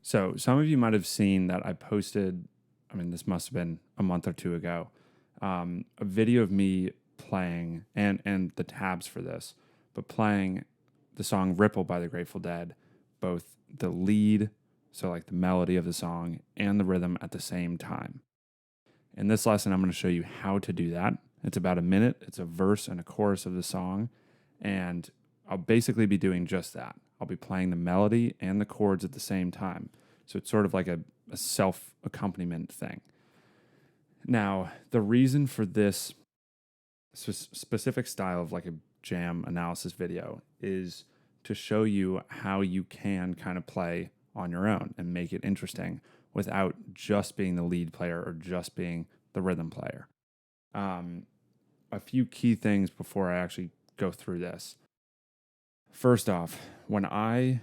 So some of you might have seen that I posted, this must have been a month or two ago, a video of me playing and the tabs for this, but playing the song Ripple by the Grateful Dead, both the lead, so like the melody of the song, and the rhythm at the same time. In this lesson, I'm going to show you how to do that. It's about a minute. It's a verse and a chorus of the song, and I'll basically be doing just that. I'll be playing the melody and the chords at the same time. So it's sort of like a self-accompaniment thing. Now, the reason for this specific style of like a jam analysis video is to show you how you can kind of play on your own and make it interesting without just being the lead player or just being the rhythm player. A few key things before I actually go through this. First off, when I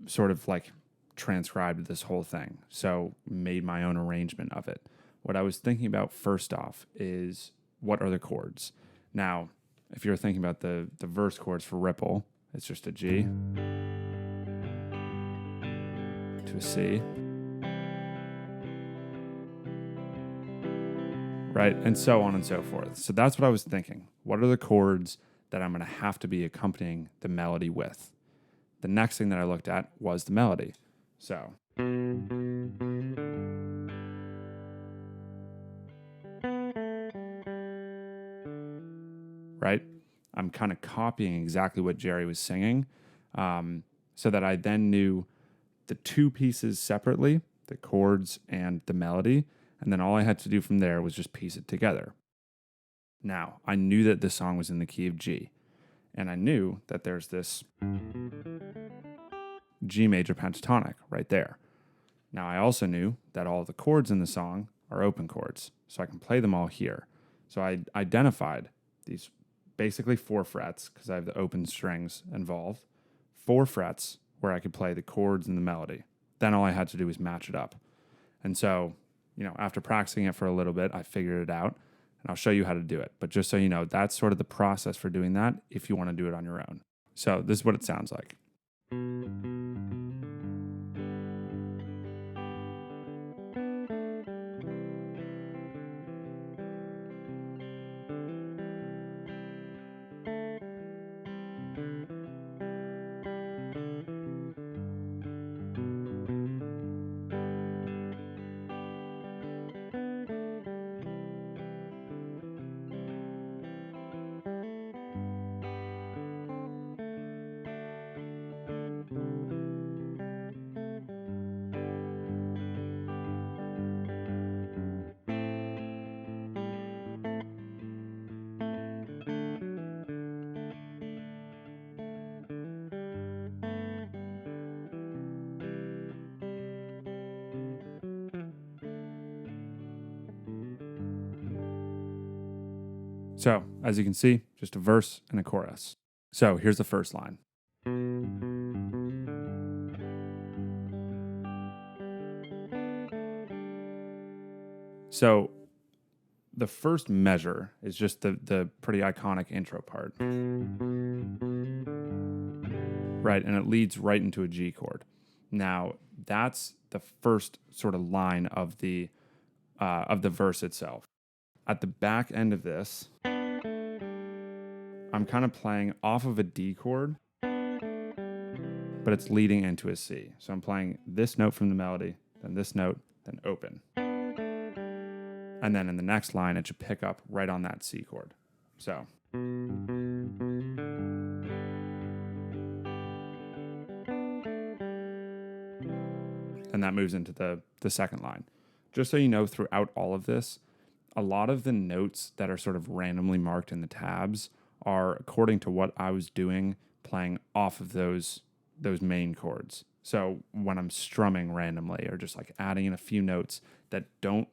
sort of like transcribed this whole thing, so made my own arrangement of it, what I was thinking about first off is what are the chords? Now, if you're thinking about the verse chords for Ripple, it's just a G to a C, right? And so on and so forth. So that's what I was thinking. What are the chords that I'm going to have to be accompanying the melody with? The next thing that I looked at was the melody. So right? I'm kind of copying exactly what Jerry was singing, so that I then knew the two pieces separately, the chords and the melody, and then all I had to do from there was just piece it together. Now, I knew that this song was in the key of G, and I knew that there's this G major pentatonic right there. Now, I also knew that all the chords in the song are open chords, so I can play them all here. So I identified these basically 4 frets, because I have the open strings involved, 4 frets where I could play the chords and the melody. Then all I had to do was match it up. And so, after practicing it for a little bit, I figured it out, and I'll show you how to do it. But just so you know, that's sort of the process for doing that if you want to do it on your own. So this is what it sounds like. So, as you can see, just a verse and a chorus. So, here's the first line. So, the first measure is just the pretty iconic intro part. Right, and it leads right into a G chord. Now, that's the first sort of line of the verse itself. At the back end of this, I'm kind of playing off of a D chord, but it's leading into a C. So I'm playing this note from the melody, then this note, then open. And then in the next line, it should pick up right on that C chord. So. And that moves into the second line. Just so you know, throughout all of this, a lot of the notes that are sort of randomly marked in the tabs are according to what I was doing, playing off of those main chords. So when I'm strumming randomly or just like adding in a few notes that don't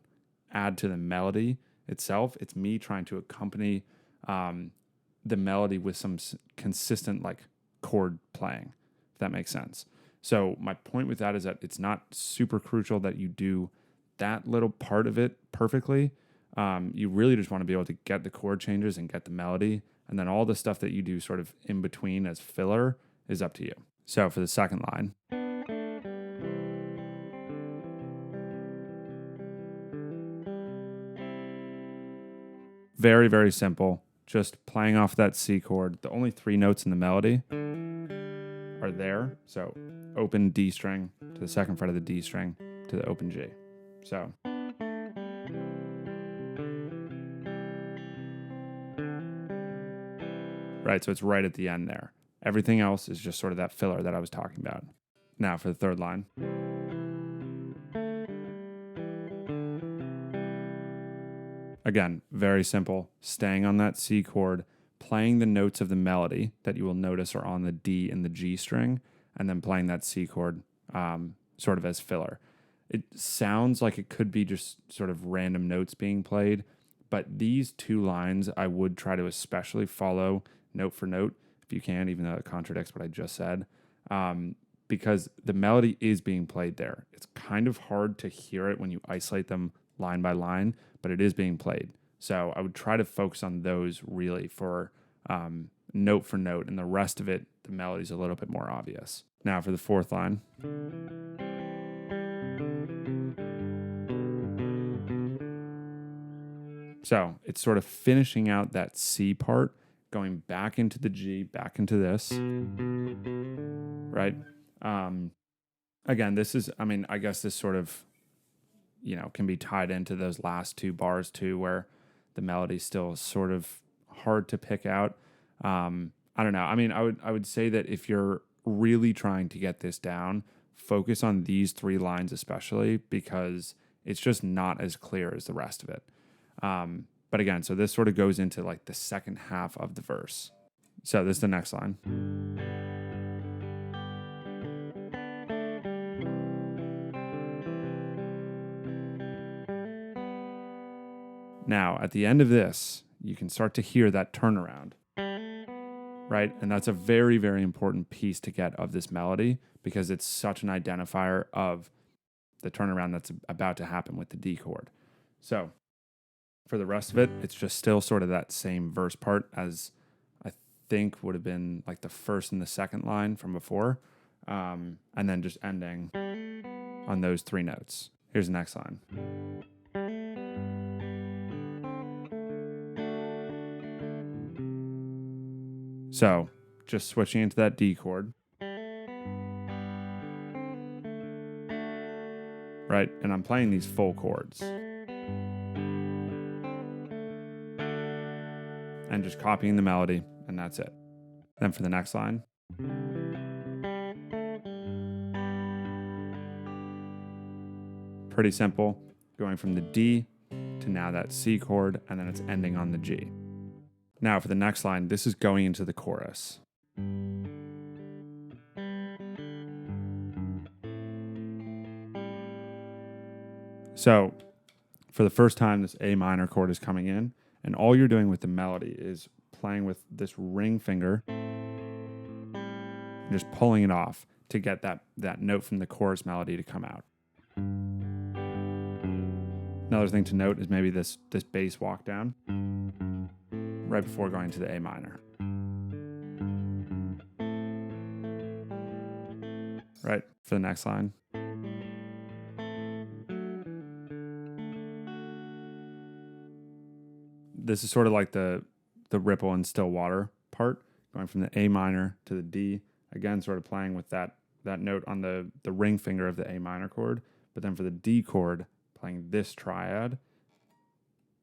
add to the melody itself, it's me trying to accompany the melody with some consistent like chord playing, if that makes sense. So my point with that is that it's not super crucial that you do that little part of it perfectly. You really just want to be able to get the chord changes and get the melody, and then all the stuff that you do sort of in between as filler is up to you. So for the second line, very, very simple. Just playing off that C chord. The only 3 notes in the melody are there. So open D string to the second fret of the D string to the open G. So right, so it's right at the end there. Everything else is just sort of that filler that I was talking about. Now for the third line. Again, very simple. Staying on that C chord, playing the notes of the melody that you will notice are on the D and the G string, and then playing that C chord sort of as filler. It sounds like it could be just sort of random notes being played, but these 2 lines I would try to especially follow note for note if you can, even though it contradicts what I just said, because the melody is being played there. It's kind of hard to hear it when you isolate them line by line, but it is being played. So I would try to focus on those really for note for note, and the rest of it, the melody's a little bit more obvious. Now for the fourth line. So it's sort of finishing out that C part, going back into the G, back into this, right? Again, this is, I guess this sort of, can be tied into those last 2 bars too, where the melody's still sort of hard to pick out. I don't know. I would say that if you're really trying to get this down, focus on these 3 lines especially, because it's just not as clear as the rest of it. But again, so this sort of goes into like the second half of the verse. So this is the next line. Now, at the end of this, you can start to hear that turnaround, right? And that's a very, very important piece to get of this melody, because it's such an identifier of the turnaround that's about to happen with the D chord. So for the rest of it, it's just still sort of that same verse part as I think would have been like the first and the second line from before, and then just ending on those 3 notes. Here's the next line. So just switching into that D chord, right? And I'm playing these full chords. And just copying the melody, and that's it. Then for the next line. Pretty simple, going from the D to now that C chord, and then it's ending on the G. Now for the next line, this is going into the chorus. So for the first time, this A minor chord is coming in, and all you're doing with the melody is playing with this ring finger and just pulling it off to get that note from the chorus melody to come out. Another thing to note is maybe this bass walk down right before going to the A minor. Right, for the next line. This is sort of like the ripple in still water part, going from the A minor to the D. Again, sort of playing with that note on the ring finger of the A minor chord, but then for the D chord, playing this triad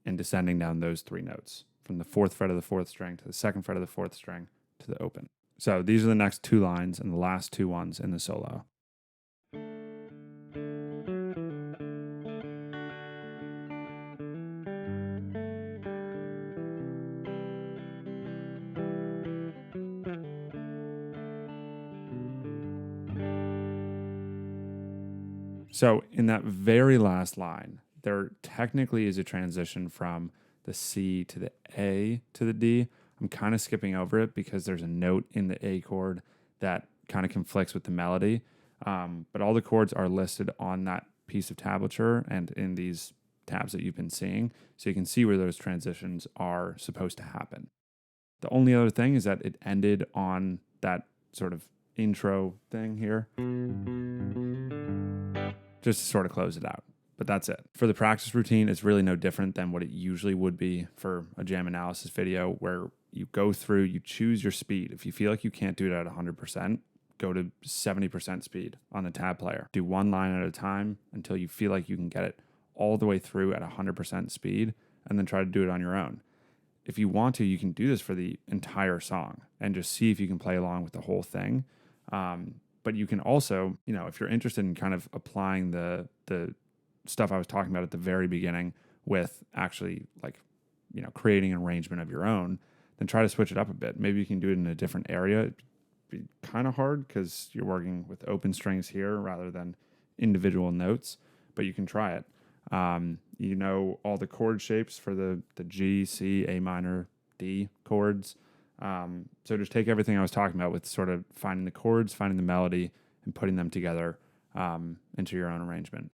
and descending down those 3 notes from the 4th fret of the 4th string to the 2nd fret of the 4th string to the open. So these are the next 2 lines and the last 2 ones in the solo. So in that very last line, there technically is a transition from the C to the A to the D. I'm kind of skipping over it because there's a note in the A chord that kind of conflicts with the melody. But all the chords are listed on that piece of tablature and in these tabs that you've been seeing. So you can see where those transitions are supposed to happen. The only other thing is that it ended on that sort of intro thing here, just to sort of close it out. But that's it. For the practice routine, it's really no different than what it usually would be for a jam analysis video, where you go through, you choose your speed. If you feel like you can't do it at 100%, go to 70% speed on the tab player. Do one line at a time until you feel like you can get it all the way through at 100% speed, and then try to do it on your own. If you want to, you can do this for the entire song and just see if you can play along with the whole thing. But you can also, if you're interested in kind of applying the stuff I was talking about at the very beginning with actually creating an arrangement of your own, then try to switch it up a bit. Maybe you can do it in a different area. It'd be kind of hard because you're working with open strings here rather than individual notes, but you can try it. All the chord shapes for the G, C, A minor, D chords. So just take everything I was talking about with sort of finding the chords, finding the melody, and putting them together into your own arrangement.